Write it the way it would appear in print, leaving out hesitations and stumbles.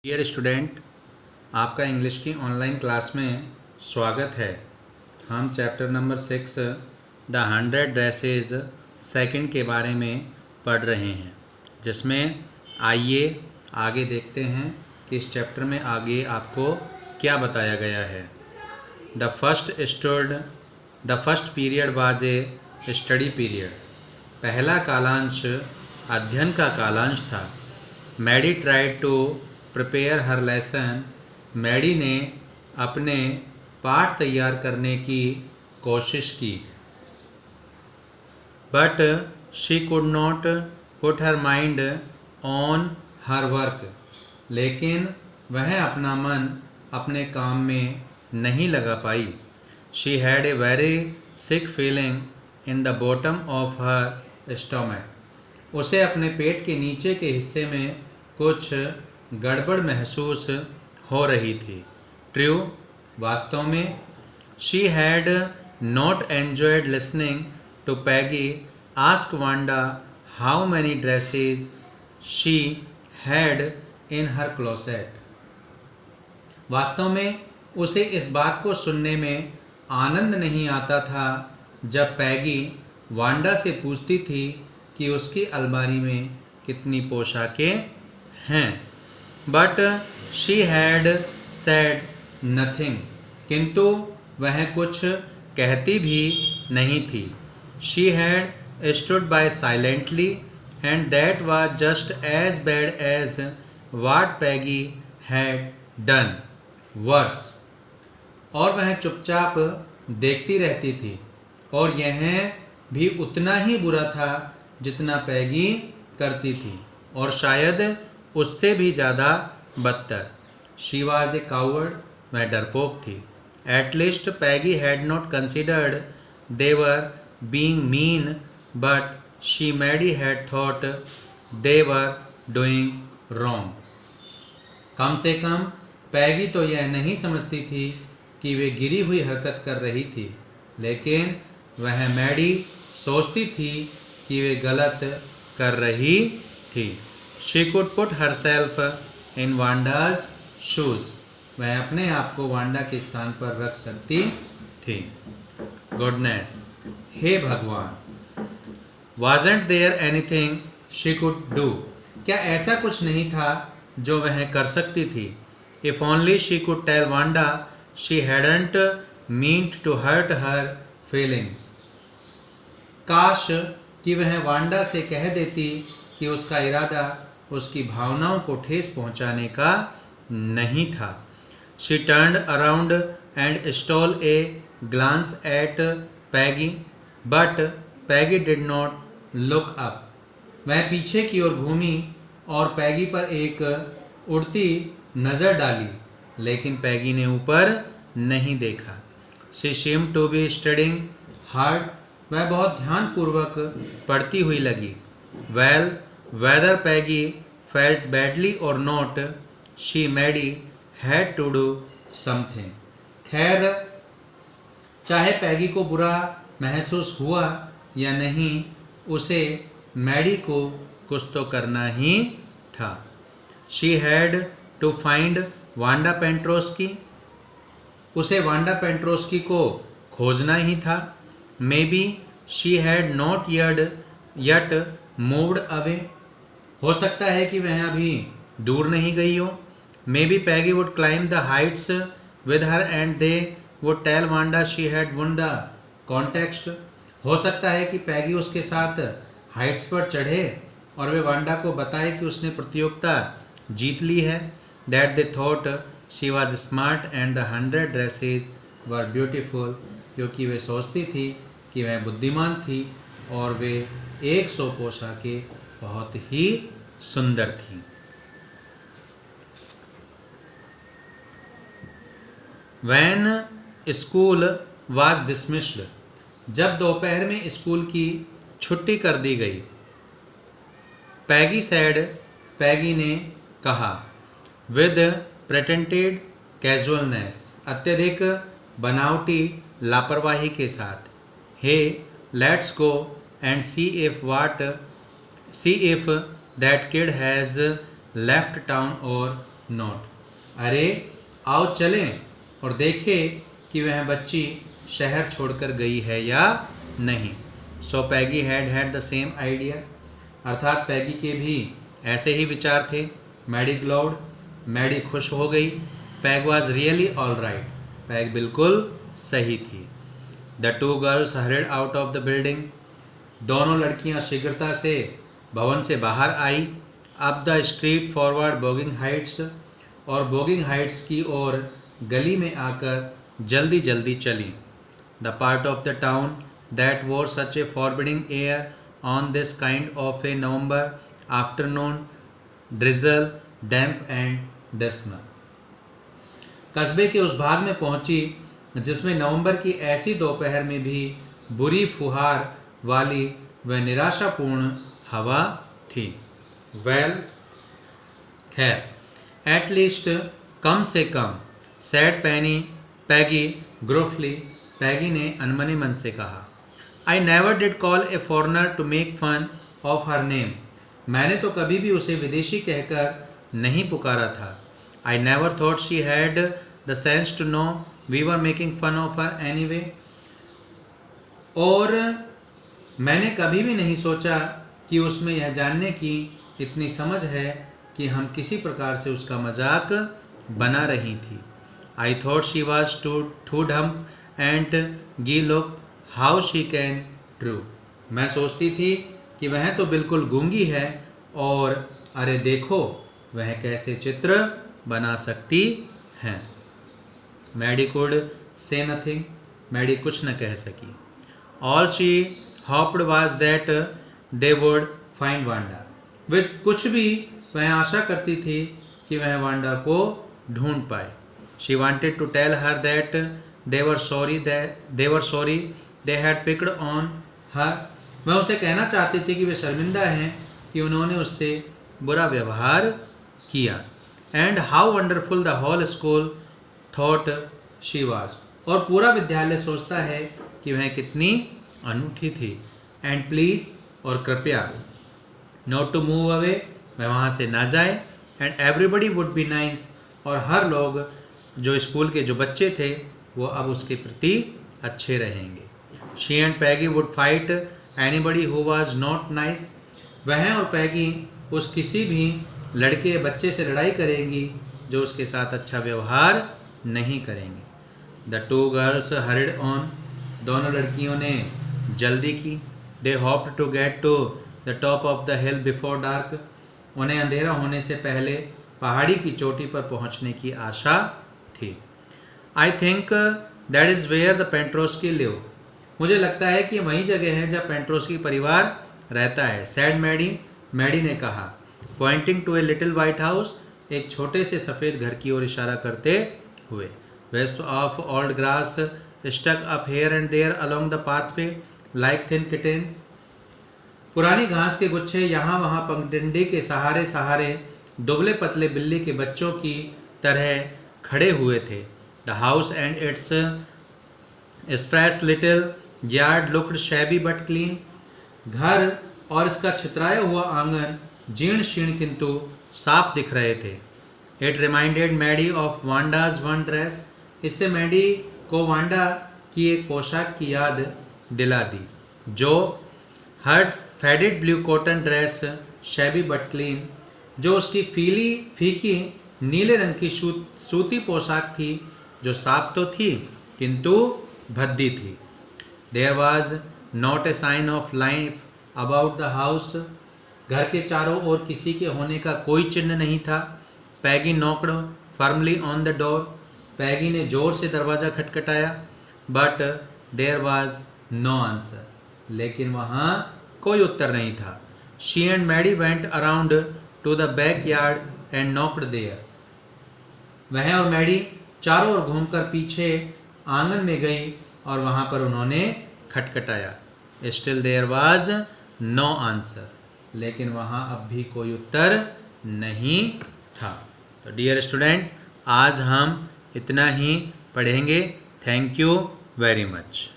Dear student, आपका English की online class में स्वागत है। हम chapter number 6 the 100 dresses second के बारे में पढ़ रहे हैं, जिसमें आइए आगे देखते हैं कि इस चैप्टर में आगे आपको क्या बताया गया है। The first period was a study period. पहला कालांश अध्ययन का कालांश था। Maddie tried to prepare her lesson. Maddie ने अपने पाठ तैयार करने की कोशिश की। But she could not put her mind on her work. लेकिन वह अपना मन अपने काम में नहीं लगा पाई। She had a very sick feeling in the bottom of her stomach. उसे अपने पेट के नीचे के हिस्से में कुछ गड़बड़ महसूस हो रही थी। ट्रू, वास्तव में। She had not enjoyed listening to Peggy ask Wanda how many dresses she had in her closet. वास्तव में उसे इस बात को सुनने में आनंद नहीं आता था जब पैगी वांडा से पूछती थी कि उसकी अलमारी में कितनी पोशाकें हैं। But she had said nothing. किंतु वह कुछ कहती भी नहीं थी। She had stood by silently and that was just as bad as what Peggy had done, worse. और वह चुपचाप देखती रहती थी, और यह भी उतना ही बुरा था जितना पैगी करती थी, और शायद उससे भी ज़्यादा बदतर। She was a coward. वह डरपोक थी। At least Peggy had not considered they were being mean, but she Maddie had thought they were doing wrong. कम से कम पैगी तो यह नहीं समझती थी कि वे गिरी हुई हरकत कर रही थी, लेकिन वह मैडी सोचती थी कि वे गलत कर रही थी। She could put herself in Wanda's shoes. वह अपने आप को वांडा के स्थान पर रख सकती थी। गुडनेस, हे भगवान। Wasn't there anything she could do. क्या ऐसा कुछ नहीं था जो वह कर सकती थी? If only she could tell Wanda she hadn't meant to hurt her feelings. काश कि वह वांडा से कह देती कि उसका इरादा उसकी भावनाओं को ठेस पहुंचाने का नहीं था। She turned around and stole a glance at Peggy, but Peggy did not look up. वह पीछे की ओर घूमी और पैगी पर एक उड़ती नज़र डाली, लेकिन पैगी ने ऊपर नहीं देखा। She seemed to be studying hard. वह बहुत ध्यानपूर्वक पढ़ती हुई लगी। Well, whether Peggy felt badly or not, she Maddie had to do something. खैर, चाहे पैगी को बुरा महसूस हुआ या नहीं, उसे मैडी को कुछ तो करना ही था। She had to find Wanda Pentrosky. उसे वांडा पेंट्रोस्की को खोजना ही था। Maybe she had not yet moved away. हो सकता है कि वह अभी दूर नहीं गई हो। Maybe Peggy would climb the heights with her and they would tell Wanda she had won the contest. हो सकता है कि पैगी उसके साथ हाइट्स पर चढ़े और वे वांडा को बताए कि उसने प्रतियोगिता जीत ली है। That they thought she was smart and the 100 dresses were beautiful. क्योंकि वे सोचती थी कि वह बुद्धिमान थी और वे 100 पोशाकें बहुत ही सुंदर थी। When school was dismissed। जब दोपहर में स्कूल की छुट्टी कर दी गई। पैगी said, पैगी ने कहा, with pretended casualness, अत्यधिक बनावटी लापरवाही के साथ, hey, let's go and see if that kid has left town or note, अरे आओ चलें और देखें कि वह बच्ची शहर छोड़कर गई है या नहीं। सो पैगी हैड द सेम आइडिया, अर्थात पैगी के भी ऐसे ही विचार थे। मैडी ग्लोड, मैडी खुश हो गई। Peg was really all right, Peg बिल्कुल सही थी। The two girls hurried out of the building, दोनों लड़कियां शीघ्रता से भवन से बाहर आई। Up the street forward Boggins Heights, और बोगिंग हाइट्स की ओर गली में आकर जल्दी जल्दी चली। The part of the town that war such A forbidding air on this kind of A November afternoon, drizzle, damp and dismal, कस्बे के उस भाग में पहुंची जिसमें नवंबर की ऐसी दोपहर में भी बुरी फुहार वाली व निराशापूर्ण हवा थी। वेल, खैर, एट लीस्ट, कम से कम, सैड पैगी ग्रुफली, पैगी ने अनमने मन से कहा। I never did call a foreigner to make fun of her name, मैंने तो कभी भी उसे विदेशी कहकर नहीं पुकारा था। I never thought she had the sense to know we were making fun of her anyway, और मैंने कभी भी नहीं सोचा कि उसमें यह जानने की इतनी समझ है कि हम किसी प्रकार से उसका मजाक बना रही थी। I thought she was too dumb and gee look how she can true, मैं सोचती थी कि वह तो बिल्कुल गूंगी है और अरे देखो वह कैसे चित्र बना सकती हैं। Maddie could say nothing, Maddie कुछ न कह सकी। All she hoped was that they would find Wanda, वे कुछ भी वह आशा करती थी कि वह वांडा को ढूंढ पाए। She wanted to tell her that they were sorry they had picked on her, मैं उसे कहना चाहती थी कि वे शर्मिंदा हैं कि उन्होंने उससे बुरा व्यवहार किया। And how wonderful the whole school thought she was, और पूरा विद्यालय सोचता है कि वह कितनी अनूठी थी। एंड प्लीज़, और कृपया, नॉट टू मूव अवे, वह वहाँ से ना जाए। And everybody would be nice, और हर लोग, जो स्कूल के जो बच्चे थे, वो अब उसके प्रति अच्छे रहेंगे। She and Peggy would fight anybody who was not nice, वह और पैगी उस किसी भी लड़के बच्चे से लड़ाई करेंगी जो उसके साथ अच्छा व्यवहार नहीं करेंगे। The two girls hurried on, दोनों लड़कियों ने जल्दी की। They hoped to get to the top of the hill before dark, उन्हें अंधेरा होने से पहले पहाड़ी की चोटी पर पहुंचने की आशा थी। I think that is where the Petronski live, मुझे लगता है कि वही जगह है जहाँ पेंट्रोस्की परिवार रहता है। सैड मैडी ने कहा, pointing to a little white house, एक छोटे से सफ़ेद घर की ओर इशारा करते हुए। वेस्ट of old grass stuck up here and there along the pathway like thin kittens, पुरानी घास के गुच्छे यहाँ वहाँ पगडंडी के सहारे सहारे दुबले पतले बिल्ली के बच्चों की तरह खड़े हुए थे। The house and it's स्प्रेस little yard looked shabby but clean, घर और इसका छितराया हुआ आंगन जीर्ण शीर्ण किंतु साफ दिख रहे थे। It reminded Maddie of Wanda's one dress, इससे मैडी को वांडा की एक पोशाक की याद दिला दी, जो her faded blue cotton dress shabby but clean, जो उसकी फीकी नीले रंग की सूती पोशाक थी जो साफ तो थी किंतु भद्दी थी। There was not a sign of life about the house, घर के चारों ओर किसी के होने का कोई चिन्ह नहीं था। Peggy knocked firmly on the door, Peggy ने जोर से दरवाज़ा खटखटाया। But there was no answer, लेकिन वहाँ कोई उत्तर नहीं था। She and Maddie went around to the back yard and knocked there, वह और मैडी चारों ओर घूमकर पीछे आंगन में गई और वहाँ पर उन्होंने खटखटाया। Still there was no answer, लेकिन वहाँ अब भी कोई उत्तर नहीं था। तो डियर स्टूडेंट, आज हम इतना ही पढ़ेंगे। Thank you very much.